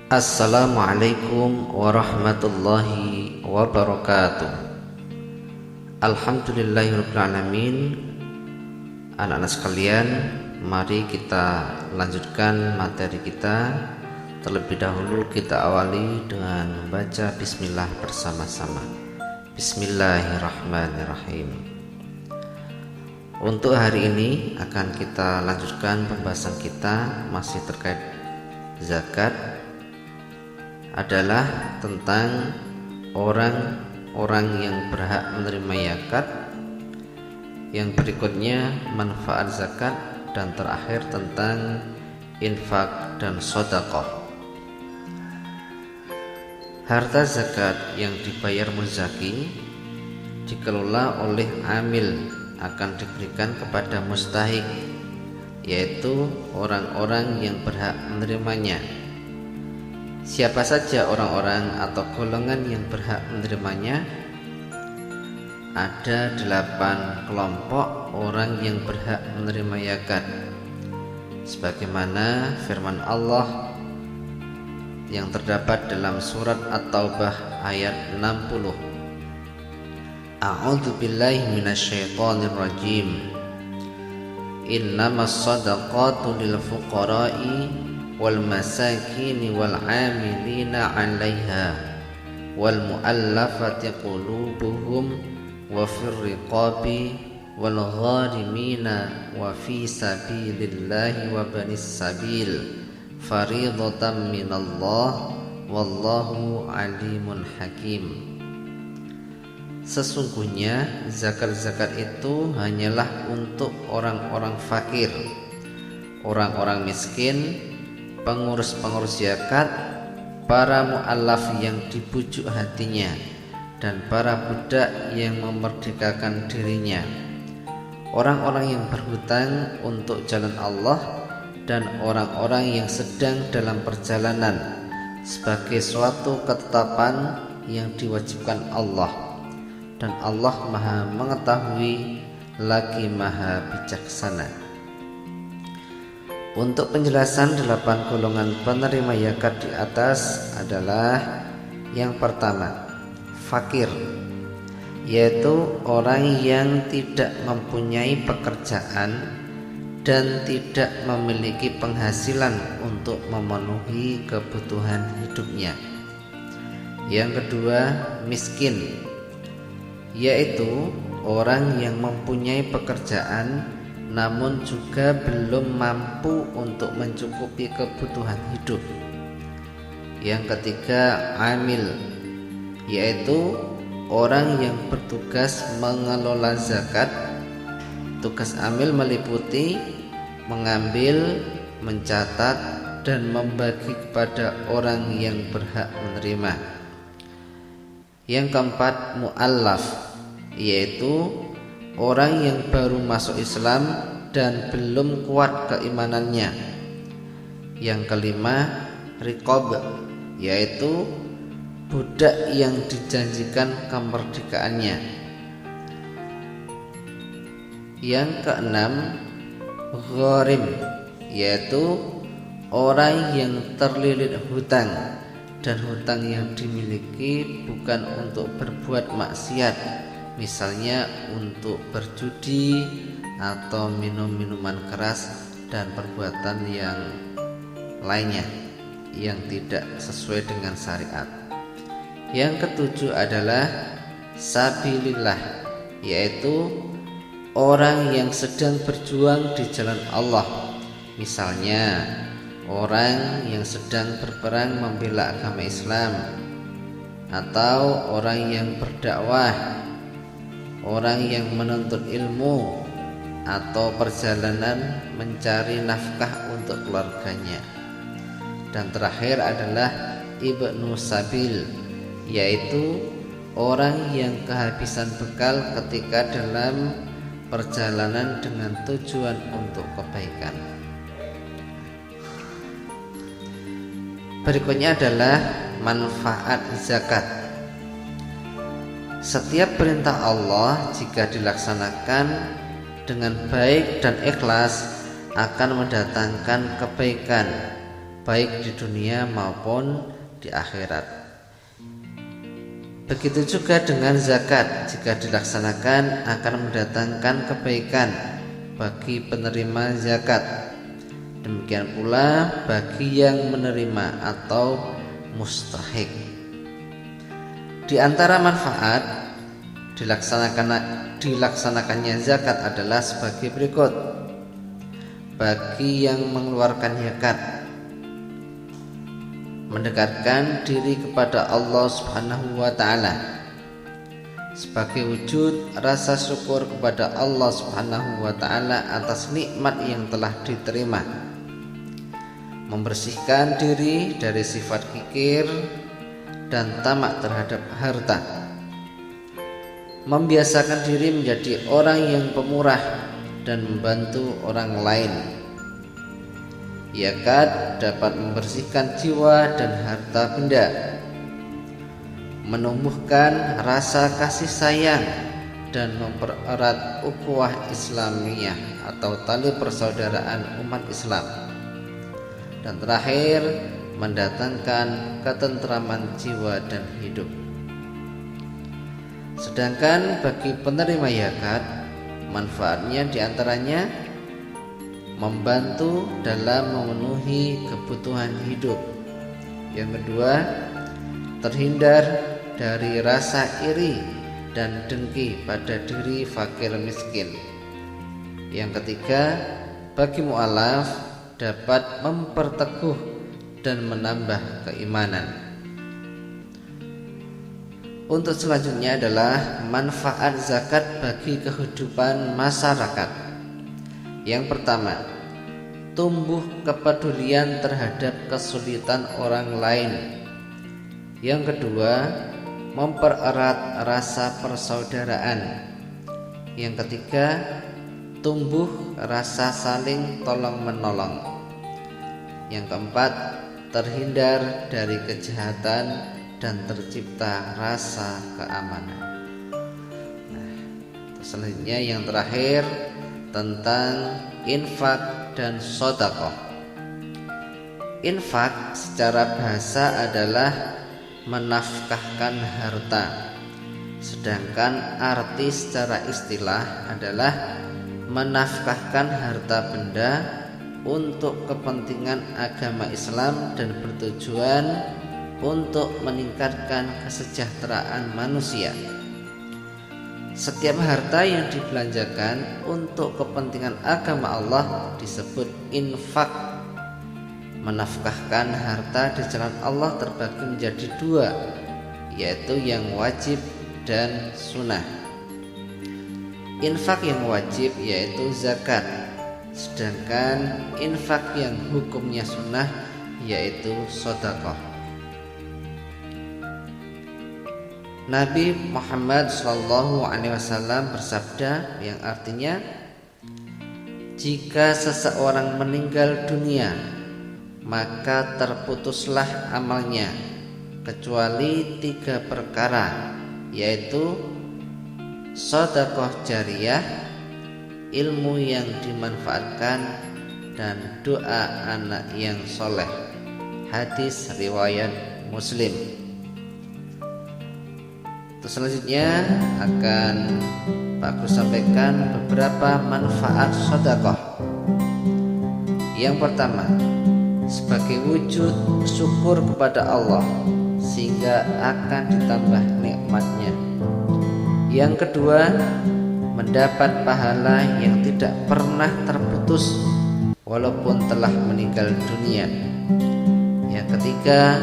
Assalamualaikum warahmatullahi wabarakatuh. Alhamdulillahirrahmanirrahim. Anak-anak sekalian, mari kita lanjutkan materi kita. Terlebih dahulu kita awali dengan membaca bismillah bersama-sama. Bismillahirrahmanirrahim. Untuk hari ini akan kita lanjutkan pembahasan kita masih terkait zakat, adalah tentang orang-orang yang berhak menerima zakat, yang berikutnya manfaat zakat, dan terakhir tentang infak dan sedekah. Harta zakat yang dibayar muzaki dikelola oleh amil akan diberikan kepada mustahik, yaitu orang-orang yang berhak menerimanya. Siapa saja orang-orang atau golongan yang berhak menerimanya? Ada 8 kelompok orang yang berhak menerima zakat, sebagaimana firman Allah yang terdapat dalam surat At-Taubah ayat 60. A'udzu billahi minasyaitonir rajim. Innamas shadaqatu lil fuqara'i wal masakin wal 'amilina 'alaiha wal mu'allafati qulubuhum wa fir riqabi wal gharimina wa fi sabilillahi wa banis sabil fariidatan minallah wallahu alimun hakim. Sesungguhnya zakat-zakat itu hanyalah untuk orang-orang fakir, orang-orang miskin, pengurus-pengurus zakat, para mu'allaf yang dibujuk hatinya, dan para budak yang memerdekakan dirinya, orang-orang yang berhutang untuk jalan Allah, dan orang-orang yang sedang dalam perjalanan sebagai suatu ketetapan yang diwajibkan Allah. Dan Allah Maha mengetahui lagi Maha bijaksana. Untuk penjelasan 8 golongan penerima zakat di atas adalah: yang pertama, fakir, yaitu orang yang tidak mempunyai pekerjaan dan tidak memiliki penghasilan untuk memenuhi kebutuhan hidupnya. Yang kedua, miskin, yaitu orang yang mempunyai pekerjaan namun juga belum mampu untuk mencukupi kebutuhan hidup. Yang ketiga, amil, yaitu orang yang bertugas mengelola zakat. Tugas amil meliputi mengambil, mencatat, dan membagi kepada orang yang berhak menerima. Yang keempat, mu'allaf, yaitu orang yang baru masuk Islam dan belum kuat keimanannya. Yang kelima, riqab, yaitu budak yang dijanjikan kemerdekaannya. Yang keenam, gharim, yaitu orang yang terlilit hutang, dan hutang yang dimiliki bukan untuk berbuat maksiat, misalnya untuk berjudi atau minum minuman keras dan perbuatan yang lainnya yang tidak sesuai dengan syariat. Yang ketujuh adalah sabilillah, yaitu orang yang sedang berjuang di jalan Allah, misalnya orang yang sedang berperang membela agama Islam, atau orang yang berdakwah, orang yang menuntut ilmu, atau perjalanan mencari nafkah untuk keluarganya. Dan terakhir adalah ibnu sabil, yaitu orang yang kehabisan bekal ketika dalam perjalanan dengan tujuan untuk kebaikan. Berikutnya adalah manfaat zakat. Setiap perintah Allah jika dilaksanakan dengan baik dan ikhlas akan mendatangkan kebaikan, baik di dunia maupun di akhirat. Begitu juga dengan zakat, jika dilaksanakan akan mendatangkan kebaikan bagi penerima zakat. Demikian pula bagi yang menerima atau mustahik. Di antara manfaat dilaksanakannya zakat adalah sebagai berikut. Bagi yang mengeluarkan zakat, mendekatkan diri kepada Allah Subhanahu wa ta'ala sebagai wujud rasa syukur kepada Allah Subhanahu wa ta'ala atas nikmat yang telah diterima, membersihkan diri dari sifat kikir dan tamak terhadap harta, membiasakan diri menjadi orang yang pemurah dan membantu orang lain. Zakat dapat membersihkan jiwa dan harta benda, menumbuhkan rasa kasih sayang dan mempererat ukhuwah Islamiyah atau tali persaudaraan umat Islam. Dan terakhir, mendatangkan ketentraman jiwa dan hidup. Sedangkan bagi penerima zakat, manfaatnya diantaranya membantu dalam memenuhi kebutuhan hidup. Yang kedua, terhindar dari rasa iri dan dengki pada diri fakir miskin. Yang ketiga, bagi mu'alaf dapat memperteguh dan menambah keimanan. Untuk selanjutnya adalah manfaat zakat bagi kehidupan masyarakat. Yang pertama, tumbuh kepedulian terhadap kesulitan orang lain. Yang kedua, mempererat rasa persaudaraan. Yang ketiga, tumbuh rasa saling tolong-menolong. Yang keempat, terhindar dari kejahatan dan tercipta rasa keamanan. Selanjutnya yang terakhir tentang infak dan sedekah. Infak secara bahasa adalah menafkahkan harta, sedangkan arti secara istilah adalah menafkahkan harta benda untuk kepentingan agama Islam dan bertujuan untuk meningkatkan kesejahteraan manusia. Setiap harta yang dibelanjakan untuk kepentingan agama Allah disebut infak. Menafkahkan harta di jalan Allah terbagi menjadi dua, yaitu yang wajib dan sunnah. Infak yang wajib yaitu zakat, sedangkan infak yang hukumnya sunnah yaitu sedekah. Nabi Muhammad SAW bersabda yang artinya, jika seseorang meninggal dunia maka terputuslah amalnya kecuali 3 perkara, yaitu sedekah jariyah, ilmu yang dimanfaatkan, dan doa anak yang soleh. Hadis riwayat Muslim. Selanjutnya akan Pak Gus sampaikan beberapa manfaat sedekah. Yang pertama, sebagai wujud syukur kepada Allah sehingga akan ditambah nikmatnya. Yang kedua, mendapat pahala yang tidak pernah terputus walaupun telah meninggal dunia. Yang ketiga,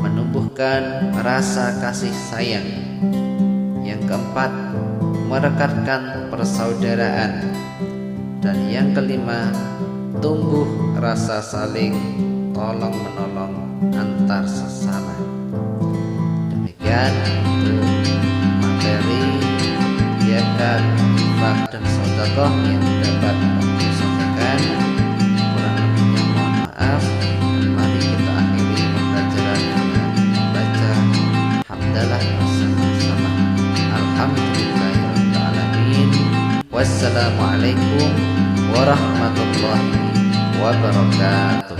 menumbuhkan rasa kasih sayang. Yang keempat, merekatkan persaudaraan. Dan yang kelima, tumbuh rasa saling tolong menolong antar sesama. Demikian untuk materi zakat, infak, dan sedekah yang dapat kami sampaikan. Kurang lebihnya mohon maaf. Mari kita akhiri pembelajaran dengan membaca hamdalah bersama-sama. Alhamdulillahirabbil alamin. Wassalamualaikum warahmatullahi wabarakatuh.